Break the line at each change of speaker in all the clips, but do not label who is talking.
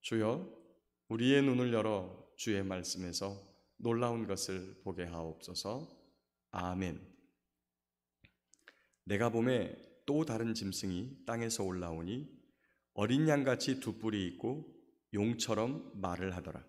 주여, 우리의 눈을 열어 주의 말씀에서 놀라운 것을 보게 하옵소서. 아멘. 내가 봄에 또 다른 짐승이 땅에서 올라오니 어린 양같이 두 뿔이 있고 용처럼 말을 하더라.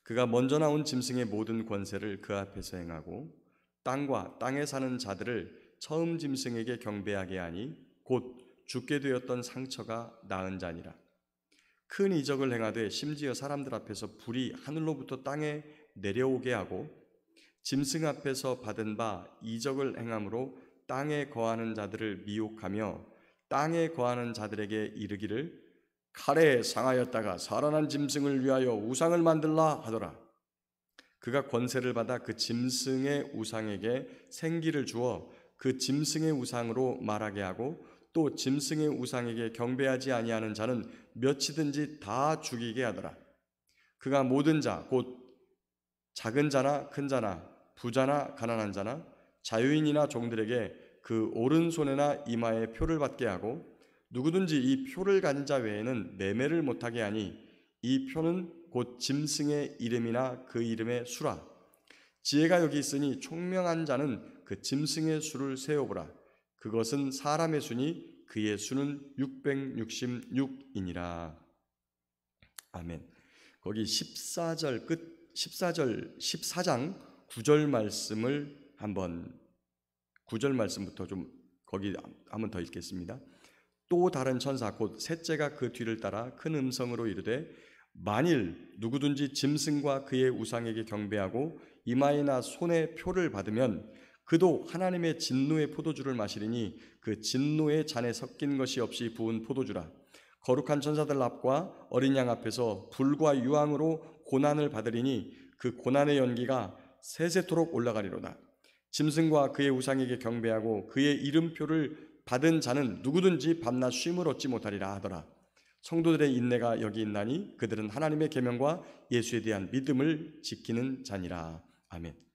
그가 먼저 나온 짐승의 모든 권세를 그 앞에서 행하고 땅과 땅에 사는 자들을 처음 짐승에게 경배하게 하니 곧 죽게 되었던 상처가 나은 자니라. 큰 이적을 행하되 심지어 사람들 앞에서 불이 하늘로부터 땅에 내려오게 하고 짐승 앞에서 받은 바 이적을 행함으로 땅에 거하는 자들을 미혹하며 땅에 거하는 자들에게 이르기를 칼에 상하였다가 살아난 짐승을 위하여 우상을 만들라 하더라. 그가 권세를 받아 그 짐승의 우상에게 생기를 주어 그 짐승의 우상으로 말하게 하고 또 짐승의 우상에게 경배하지 아니하는 자는 몇이든지 다 죽이게 하더라. 그가 모든 자 곧 작은 자나 큰 자나 부자나 가난한 자나 자유인이나 종들에게 그 오른손에나 이마에 표를 받게 하고 누구든지 이 표를 가진 자 외에는 매매를 못하게 하니 이 표는 곧 짐승의 이름이나 그 이름의 수라. 지혜가 여기 있으니 총명한 자는 그 짐승의 수를 세어보라. 그것은 사람의 수니 그의 수는 666이니라. 아멘. 거기 14장 9절 말씀을 한번 9절 말씀부터 좀 거기 한번 더 읽겠습니다. 또 다른 천사 곧 셋째가 그 뒤를 따라 큰 음성으로 이르되 만일 누구든지 짐승과 그의 우상에게 경배하고 이마에나 손에 표를 받으면 그도 하나님의 진노의 포도주를 마시리니 그 진노의 잔에 섞인 것이 없이 부은 포도주라. 거룩한 천사들 앞과 어린 양 앞에서 불과 유황으로 고난을 받으리니 그 고난의 연기가 세세토록 올라가리로다. 짐승과 그의 우상에게 경배하고 그의 이름표를 받은 자는 누구든지 밤낮 쉼을 얻지 못하리라 하더라. 성도들의 인내가 여기 있나니 그들은 하나님의 계명과 예수에 대한 믿음을 지키는 자니라. 아멘.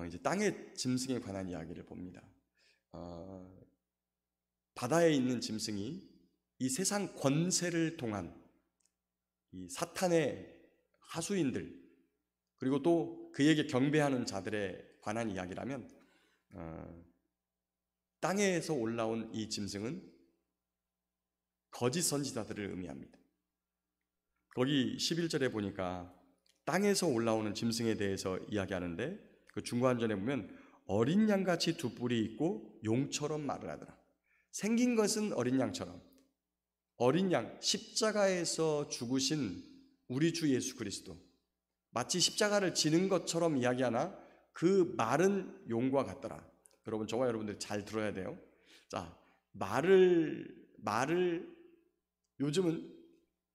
이제 땅의 짐승에 관한 이야기를 봅니다. 바다에 있는 짐승이 이 세상 권세를 통한 이 사탄의 하수인들 그리고 또 그에게 경배하는 자들에 관한 이야기라면 땅에서 올라온 이 짐승은 거짓 선지자들을 의미합니다. 거기 11절에 보니까 땅에서 올라오는 짐승에 대해서 이야기하는데 그 중간전에 보면 어린 양같이 두 뿔이 있고 용처럼 말을 하더라. 생긴 것은 어린 양처럼 어린 양 십자가에서 죽으신 우리 주 예수 그리스도 마치 십자가를 지는 것처럼 이야기하나 그 말은 용과 같더라. 여러분 저와 여러분들 잘 들어야 돼요. 자, 말을 요즘은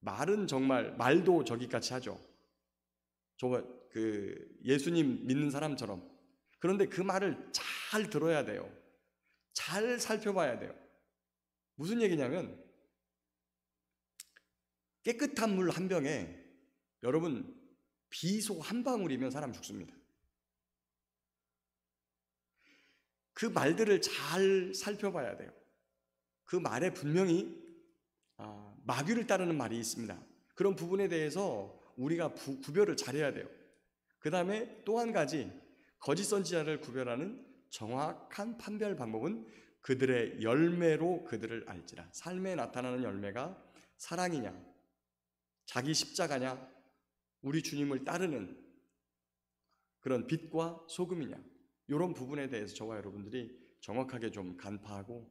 말은 정말 말도 저기같이 하죠. 그 예수님 믿는 사람처럼. 그런데 그 말을 잘 들어야 돼요. 잘 살펴봐야 돼요. 무슨 얘기냐면 깨끗한 물 한 병에 여러분 비소 한 방울이면 사람 죽습니다. 그 말들을 잘 살펴봐야 돼요. 그 말에 분명히 마귀를 따르는 말이 있습니다. 그런 부분에 대해서 우리가 구별을 잘해야 돼요. 그 다음에 또 한 가지 거짓 선지자를 구별하는 정확한 판별 방법은 그들의 열매로 그들을 알지라. 삶에 나타나는 열매가 사랑이냐 자기 십자가냐 우리 주님을 따르는 그런 빛과 소금이냐 이런 부분에 대해서 저와 여러분들이 정확하게 좀 간파하고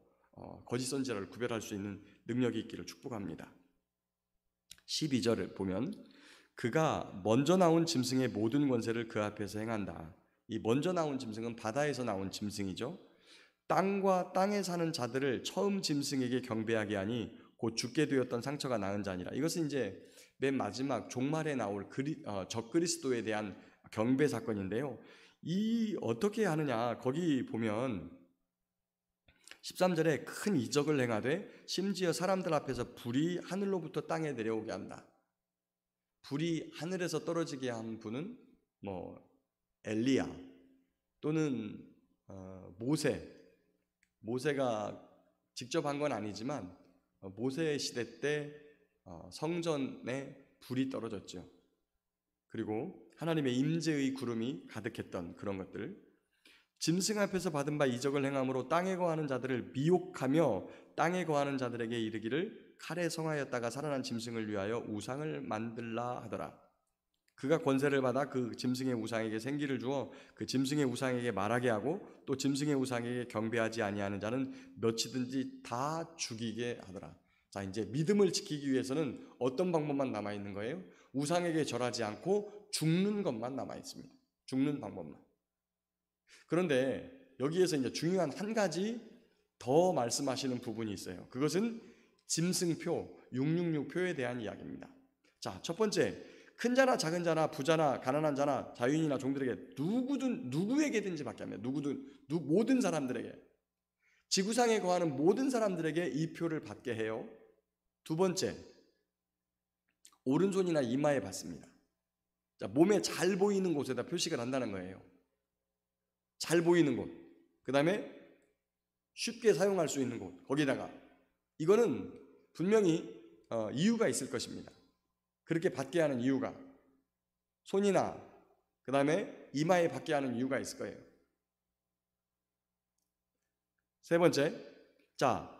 거짓 선지자를 구별할 수 있는 능력이 있기를 축복합니다. 12절을 보면 그가 먼저 나온 짐승의 모든 권세를 그 앞에서 행한다. 이 먼저 나온 짐승은 바다에서 나온 짐승이죠. 땅과 땅에 사는 자들을 처음 짐승에게 경배하게 하니 곧 죽게 되었던 상처가 나은 자니라. 이것은 이제 맨 마지막 종말에 나올 적그리스도에 대한 경배 사건인데요. 이 어떻게 하느냐 거기 보면 13절에 큰 이적을 행하되 심지어 사람들 앞에서 불이 하늘로부터 땅에 내려오게 한다. 불이 하늘에서 떨어지게 한 분은 엘리야 또는 모세가 직접 한 건 아니지만 모세 시대 때 성전에 불이 떨어졌죠. 그리고 하나님의 임재의 구름이 가득했던 그런 것들, 짐승 앞에서 받은 바 이적을 행함으로 땅에 거하는 자들을 미혹하며 땅에 거하는 자들에게 이르기를 칼에 성하였다가 살아난 짐승을 위하여 우상을 만들라 하더라. 그가 권세를 받아 그 짐승의 우상에게 생기를 주어 그 짐승의 우상에게 말하게 하고 또 짐승의 우상에게 경배하지 아니하는 자는 몇이든지 다 죽이게 하더라. 자, 이제 믿음을 지키기 위해서는 어떤 방법만 남아 있는 거예요? 우상에게 절하지 않고 죽는 것만 남아 있습니다. 죽는 방법만. 그런데 여기에서 이제 중요한 한 가지 더 말씀하시는 부분이 있어요. 그것은 짐승표 666표에 대한 이야기입니다. 자, 첫 번째, 큰 자나 작은 자나 부자나 가난한 자나 자유인이나 종들에게 누구에게든지 받게 합니다. 모든 사람들에게, 지구상에 거하는 모든 사람들에게 이 표를 받게 해요. 두 번째, 오른손이나 이마에 받습니다. 자, 몸에 잘 보이는 곳에다 표시가 난다는 거예요. 잘 보이는 곳, 그 다음에 쉽게 사용할 수 있는 곳, 거기다가. 이거는 분명히 이유가 있을 것입니다. 그렇게 받게 하는 이유가, 손이나 그 다음에 이마에 받게 하는 이유가 있을 거예요. 세 번째, 자,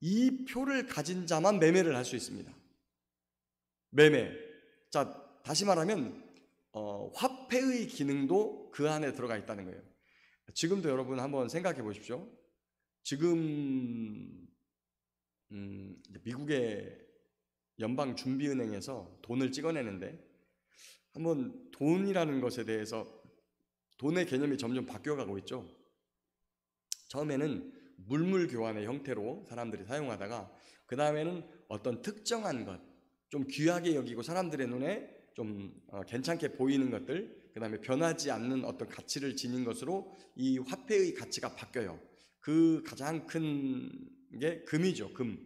이 표를 가진 자만 매매를 할 수 있습니다. 매매. 자, 다시 말하면 화폐의 기능도 그 안에 들어가 있다는 거예요. 지금도 여러분 한번 생각해 보십시오. 지금 미국의 연방준비은행에서 돈을 찍어내는데, 한번 돈이라는 것에 대해서 돈의 개념이 점점 바뀌어가고 있죠. 처음에는 물물 교환의 형태로 사람들이 사용하다가 그 다음에는 어떤 특정한 것, 좀 귀하게 여기고 사람들의 눈에 좀 괜찮게 보이는 것들, 그 다음에 변하지 않는 어떤 가치를 지닌 것으로 이 화폐의 가치가 바뀌어요. 그 가장 큰 게 금이죠. 금.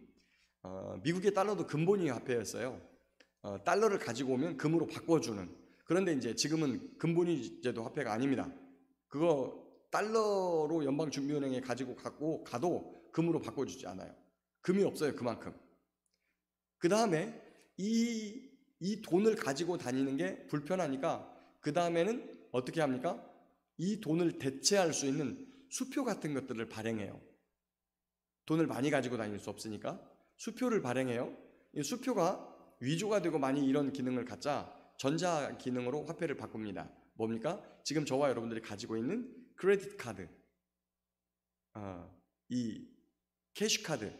미국의 달러도 근본위 화폐였어요. 달러를 가지고 오면 금으로 바꿔주는. 그런데 이제 지금은 근본위 제도 화폐가 아닙니다. 그거 달러로 연방준비은행에 가지고 가도 금으로 바꿔주지 않아요. 금이 없어요. 그만큼. 그 다음에 이 돈을 가지고 다니는 게 불편하니까 그 다음에는 어떻게 합니까? 이 돈을 대체할 수 있는 수표 같은 것들을 발행해요. 돈을 많이 가지고 다닐 수 없으니까 수표를 발행해요. 이 수표가 위조가 되고 많이 이런 기능을 갖자 전자 기능으로 화폐를 바꿉니다. 뭡니까? 지금 저와 여러분들이 가지고 있는 크레딧 카드, 이 캐시 카드,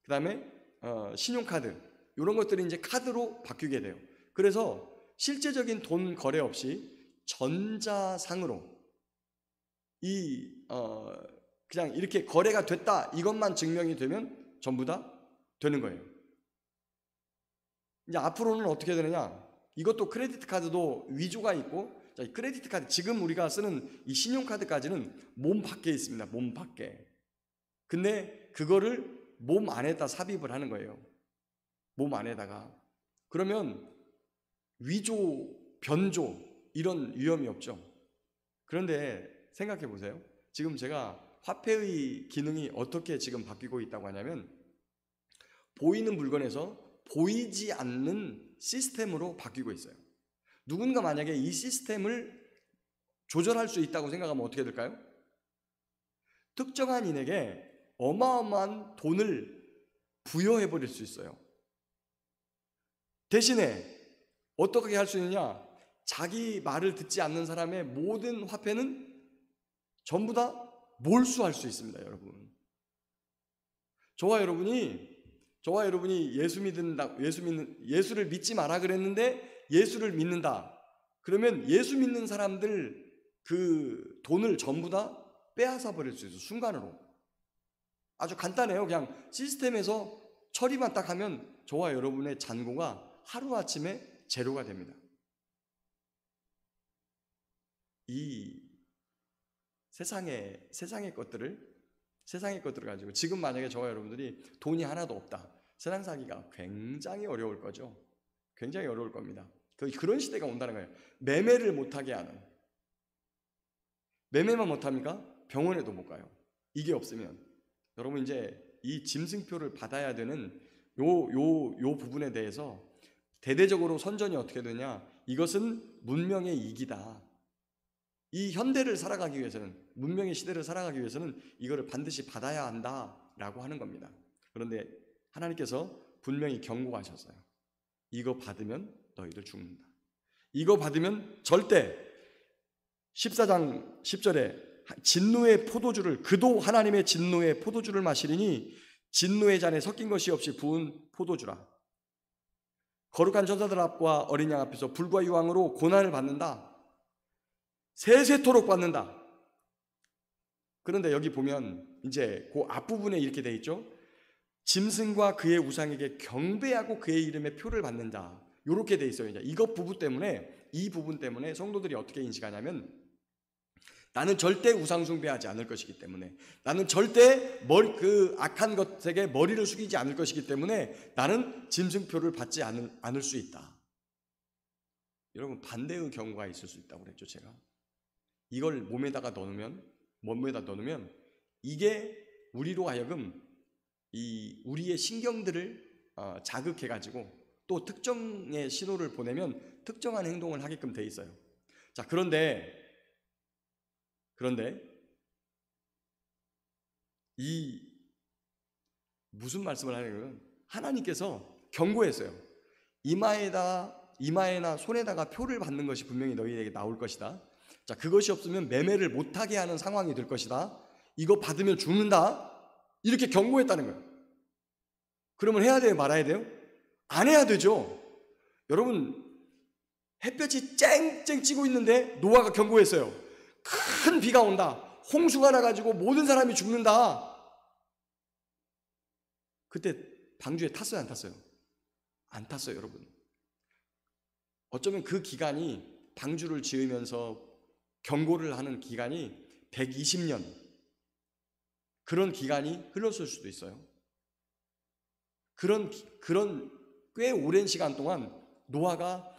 그 다음에 신용카드, 이런 것들이 이제 카드로 바뀌게 돼요. 그래서 실제적인 돈 거래 없이 전자상으로 그냥 이렇게 거래가 됐다, 이것만 증명이 되면 전부 다 되는 거예요. 이제 앞으로는 어떻게 되느냐? 이것도 크레딧 카드도 위조가 있고, 자, 이 크레딧 카드, 지금 우리가 쓰는 이 신용카드까지는 몸 밖에 있습니다. 몸 밖에. 근데 그거를 몸 안에다 삽입을 하는 거예요. 몸 안에다가. 그러면 위조, 변조, 이런 위험이 없죠. 그런데 생각해 보세요. 지금 제가 화폐의 기능이 어떻게 지금 바뀌고 있다고 하냐면, 보이는 물건에서 보이지 않는 시스템으로 바뀌고 있어요. 누군가 만약에 이 시스템을 조절할 수 있다고 생각하면 어떻게 될까요? 특정한 인에게 어마어마한 돈을 부여해 버릴 수 있어요. 대신에 어떻게 할 수 있느냐? 자기 말을 듣지 않는 사람의 모든 화폐는 전부 다 몰수할 수 있습니다, 여러분. 저와 여러분이 예수를 믿지 마라 그랬는데 예수를 믿는다. 그러면 예수 믿는 사람들 그 돈을 전부 다 빼앗아 버릴 수 있어요, 순간으로. 아주 간단해요. 그냥 시스템에서 처리만 딱 하면 저와 여러분의 잔고가 하루아침에 제로가 됩니다. 이 세상의 것들을 가지고 지금 만약에 저와 여러분들이 돈이 하나도 없다, 세상 살기가 굉장히 어려울 거죠. 굉장히 어려울 겁니다. 그런 시대가 온다는 거예요. 매매를 못하게 하는. 매매만 못합니까? 병원에도 못 가요. 이게 없으면. 여러분, 이제 이 짐승표를 받아야 되는 요 부분에 대해서 대대적으로 선전이 어떻게 되냐? 이것은 문명의 이기다. 이 현대를 살아가기 위해서는, 문명의 시대를 살아가기 위해서는 이거를 반드시 받아야 한다라고 하는 겁니다. 그런데 하나님께서 분명히 경고하셨어요. 이거 받으면 너희들 죽는다. 이거 받으면 절대 14장 10절에 진노의 포도주를, 그도 하나님의 진노의 포도주를 마시리니 진노의 잔에 섞인 것이 없이 부은 포도주라. 거룩한 천사들 앞과 어린 양 앞에서 불과 유황으로 고난을 받는다. 세세토록 받는다. 그런데 여기 보면 이제 그 앞부분에 이렇게 돼 있죠. 짐승과 그의 우상에게 경배하고 그의 이름에 표를 받는다. 이렇게 돼 있어요. 이제 이것 부분 때문에, 이 부분 때문에 성도들이 어떻게 인식하냐면, 나는 절대 우상 숭배하지 않을 것이기 때문에, 나는 절대 그 악한 것에게 머리를 숙이지 않을 것이기 때문에 나는 짐승표를 받지 않을 수 있다. 여러분, 반대의 경우가 있을 수 있다고 그랬죠. 제가 이걸 몸에다 넣으면 이게 우리로 하여금 우리의 신경들을 자극해가지고 또 특정의 신호를 보내면 특정한 행동을 하게끔 돼 있어요. 자, 그런데 무슨 말씀을 하냐면, 하나님께서 경고했어요. 이마에나 손에다가 표를 받는 것이 분명히 너희에게 나올 것이다. 자, 그것이 없으면 매매를 못하게 하는 상황이 될 것이다. 이거 받으면 죽는다. 이렇게 경고했다는 거예요. 그러면 해야 돼요? 말아야 돼요? 안 해야 되죠. 여러분, 햇볕이 쨍쨍 찌고 있는데 노아가 경고했어요. 큰 비가 온다. 홍수가 나가지고 모든 사람이 죽는다. 그때 방주에 탔어요? 안 탔어요? 안 탔어요, 여러분. 어쩌면 그 기간이, 방주를 지으면서 경고를 하는 기간이 120년, 그런 기간이 흘렀을 수도 있어요. 그런 꽤 오랜 시간 동안 노아가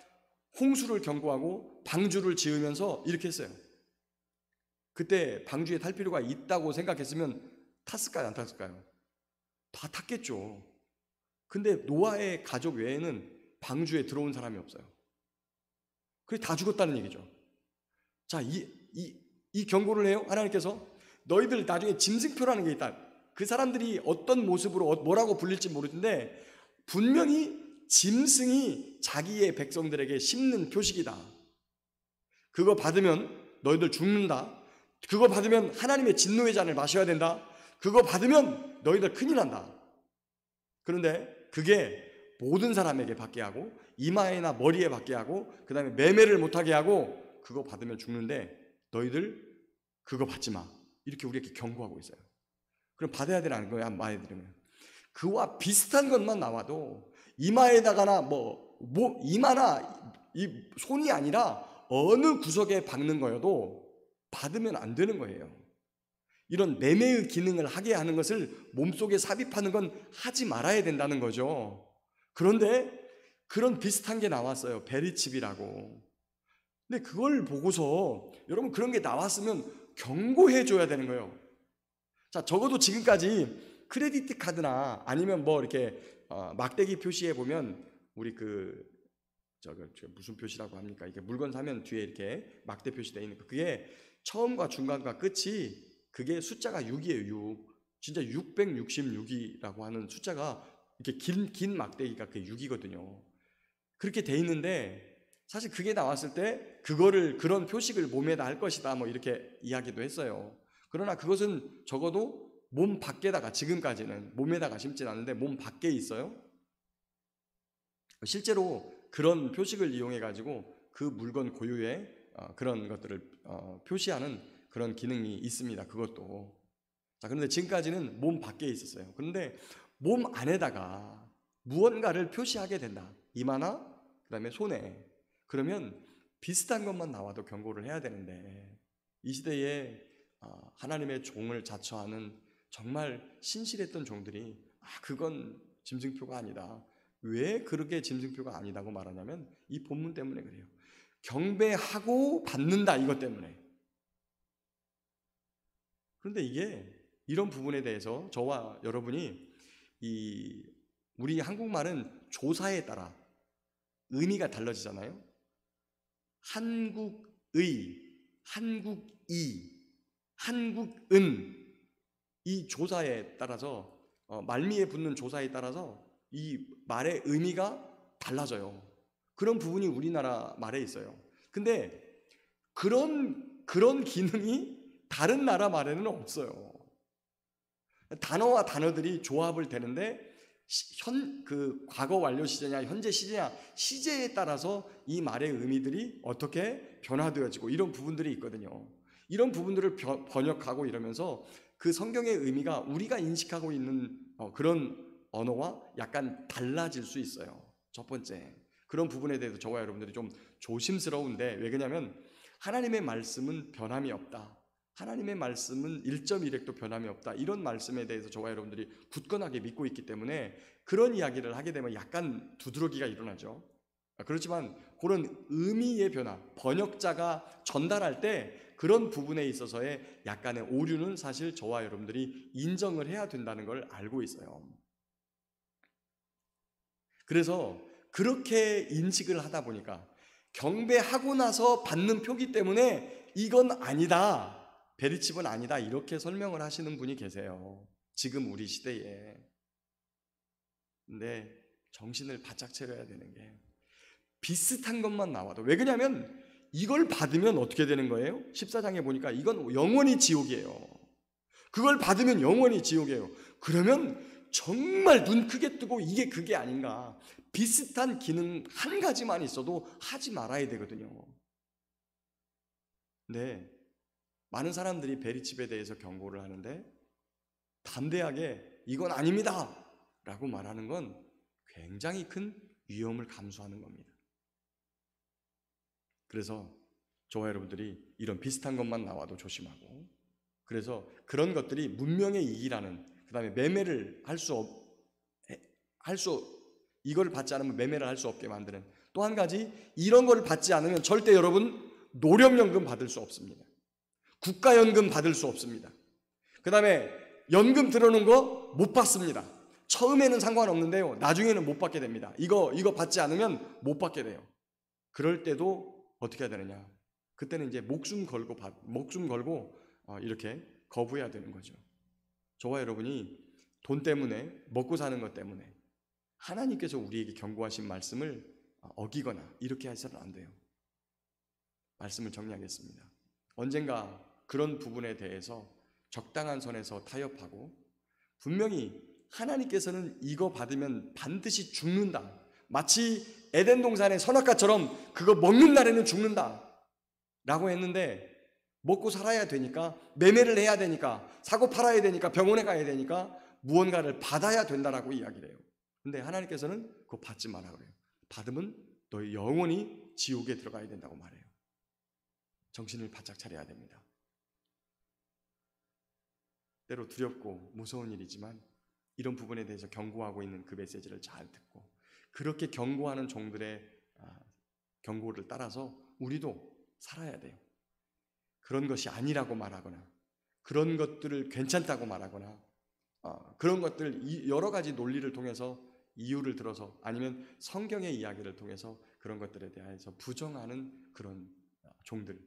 홍수를 경고하고 방주를 지으면서 이렇게 했어요. 그때 방주에 탈 필요가 있다고 생각했으면 탔을까요? 안 탔을까요? 다 탔겠죠. 근데 노아의 가족 외에는 방주에 들어온 사람이 없어요. 그래서 다 죽었다는 얘기죠. 자, 이 경고를 해요. 하나님께서 너희들 나중에 짐승표라는 게 있다. 그 사람들이 어떤 모습으로 뭐라고 불릴지 모르는데 분명히 짐승이 자기의 백성들에게 심는 표식이다. 그거 받으면 너희들 죽는다. 그거 받으면 하나님의 진노의 잔을 마셔야 된다. 그거 받으면 너희들 큰일 난다. 그런데 그게 모든 사람에게 받게 하고, 이마에나 머리에 받게 하고, 그 다음에 매매를 못하게 하고, 그거 받으면 죽는데 너희들 그거 받지 마. 이렇게 우리에게 경고하고 있어요. 그럼 받아야 되는 거예요? 말해 드리면 그와 비슷한 것만 나와도, 이마에다가나 이마나 이 손이 아니라 어느 구석에 박는 거여도 받으면 안 되는 거예요. 이런 매매의 기능을 하게 하는 것을 몸속에 삽입하는 건 하지 말아야 된다는 거죠. 그런데 그런 비슷한 게 나왔어요. 베리칩이라고. 근데 그걸 보고서 여러분, 그런 게 나왔으면 경고해 줘야 되는 거예요. 자, 적어도 지금까지 크레디트 카드나 아니면 이렇게 막대기 표시에 보면, 우리 무슨 표시라고 합니까? 이게 물건 사면 뒤에 이렇게 막대 표시되어 있는 거, 그게 처음과 중간과 끝이 그게 숫자가 6이에요. 6. 진짜 666이라고 하는 숫자가, 이렇게 긴 막대기가 그게 6이거든요. 그렇게 돼 있는데, 사실 그게 나왔을 때 그런 표식을 몸에다 할 것이다, 이렇게 이야기도 했어요. 그러나 그것은 적어도 몸 밖에다가, 지금까지는 몸에다가 심진 않는데 몸 밖에 있어요. 실제로 그런 표식을 이용해 가지고 그 물건 고유의 그런 것들을 표시하는 그런 기능이 있습니다. 그것도. 자, 그런데 지금까지는 몸 밖에 있었어요. 그런데 몸 안에다가 무언가를 표시하게 된다. 이마나 그다음에 손에. 그러면 비슷한 것만 나와도 경고를 해야 되는데, 이 시대에 하나님의 종을 자처하는 정말 신실했던 종들이 그건 짐승표가 아니다. 왜 그렇게 짐승표가 아니다고 말하냐면 이 본문 때문에 그래요. 경배하고 받는다, 이것 때문에. 그런데 이게, 이런 부분에 대해서 저와 여러분이 우리 한국말은 조사에 따라 의미가 달라지잖아요. 한국의, 한국이, 한국은 이 조사에 따라서 말미에 붙는 조사에 따라서 이 말의 의미가 달라져요. 그런 부분이 우리나라 말에 있어요. 근데 그런 기능이 다른 나라 말에는 없어요. 단어와 단어들이 조합을 되는데 그 과거 완료 시제냐 현재 시제냐 시제에 따라서 이 말의 의미들이 어떻게 변화되어지고 이런 부분들이 있거든요. 이런 부분들을 번역하고 이러면서 그 성경의 의미가 우리가 인식하고 있는 그런 언어와 약간 달라질 수 있어요. 첫 번째, 그런 부분에 대해서 저와 여러분들이 좀 조심스러운데, 왜 그러냐면 하나님의 말씀은 변함이 없다, 하나님의 말씀은 1.1획도 변함이 없다, 이런 말씀에 대해서 저와 여러분들이 굳건하게 믿고 있기 때문에 그런 이야기를 하게 되면 약간 두드러기가 일어나죠. 그렇지만 그런 의미의 변화, 번역자가 전달할 때 그런 부분에 있어서의 약간의 오류는 사실 저와 여러분들이 인정을 해야 된다는 걸 알고 있어요. 그래서 그렇게 인식을 하다 보니까 경배하고 나서 받는 표기 때문에 이건 아니다, 베리칩은 아니다, 이렇게 설명을 하시는 분이 계세요. 지금 우리 시대에. 근데 정신을 바짝 차려야 되는 게 비슷한 것만 나와도, 왜 그러냐면 이걸 받으면 어떻게 되는 거예요? 14장에 보니까 이건 영원히 지옥이에요. 그걸 받으면 영원히 지옥이에요. 그러면 정말 눈 크게 뜨고 이게 그게 아닌가, 비슷한 기능 한 가지만 있어도 하지 말아야 되거든요. 근데 많은 사람들이 베리칩에 대해서 경고를 하는데 담대하게 이건 아닙니다 라고 말하는 건 굉장히 큰 위험을 감수하는 겁니다. 그래서 저와 여러분들이 이런 비슷한 것만 나와도 조심하고, 그래서 그런 것들이 문명의 이기라는, 그 다음에 매매를 이걸 받지 않으면 매매를 할 수 없게 만드는, 또 한 가지, 이런 걸 받지 않으면 절대 여러분 노령연금 받을 수 없습니다. 국가연금 받을 수 없습니다. 그 다음에 연금 들어놓은 거 못 받습니다. 처음에는 상관없는데요, 나중에는 못 받게 됩니다. 이거 받지 않으면 못 받게 돼요. 그럴 때도 어떻게 해야 되느냐, 그때는 이제 목숨 걸고 이렇게 거부해야 되는 거죠. 저와 여러분이 돈 때문에, 먹고 사는 것 때문에 하나님께서 우리에게 경고하신 말씀을 어기거나 이렇게 해서는 안 돼요. 말씀을 정리하겠습니다. 언젠가 그런 부분에 대해서 적당한 선에서 타협하고, 분명히 하나님께서는 이거 받으면 반드시 죽는다, 마치 에덴 동산의 선악과처럼 그거 먹는 날에는 죽는다 라고 했는데, 먹고 살아야 되니까, 매매를 해야 되니까, 사고 팔아야 되니까, 병원에 가야 되니까 무언가를 받아야 된다라고 이야기를 해요. 근데 하나님께서는 그거 받지 마라 그래요. 받으면 너희 영원히 지옥에 들어가야 된다고 말해요. 정신을 바짝 차려야 됩니다. 때로 두렵고 무서운 일이지만 이런 부분에 대해서 경고하고 있는 그 메시지를 잘 듣고, 그렇게 경고하는 종들의 경고를 따라서 우리도 살아야 돼요. 그런 것이 아니라고 말하거나, 그런 것들을 괜찮다고 말하거나, 그런 것들 여러 가지 논리를 통해서, 이유를 들어서, 아니면 성경의 이야기를 통해서 그런 것들에 대해서 부정하는 그런 종들,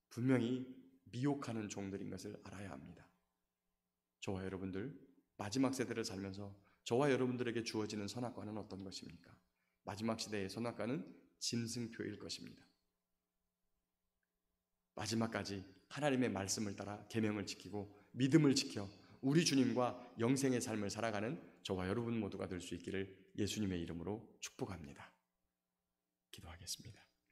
분명히 미혹하는 종들인 것을 알아야 합니다. 저와 여러분들 마지막 세대를 살면서 저와 여러분들에게 주어지는 선악과는 어떤 것입니까? 마지막 시대의 선악과는 짐승표일 것입니다. 마지막까지 하나님의 말씀을 따라 계명을 지키고 믿음을 지켜 우리 주님과 영생의 삶을 살아가는 저와 여러분 모두가 될 수 있기를 예수님의 이름으로 축복합니다. 기도하겠습니다.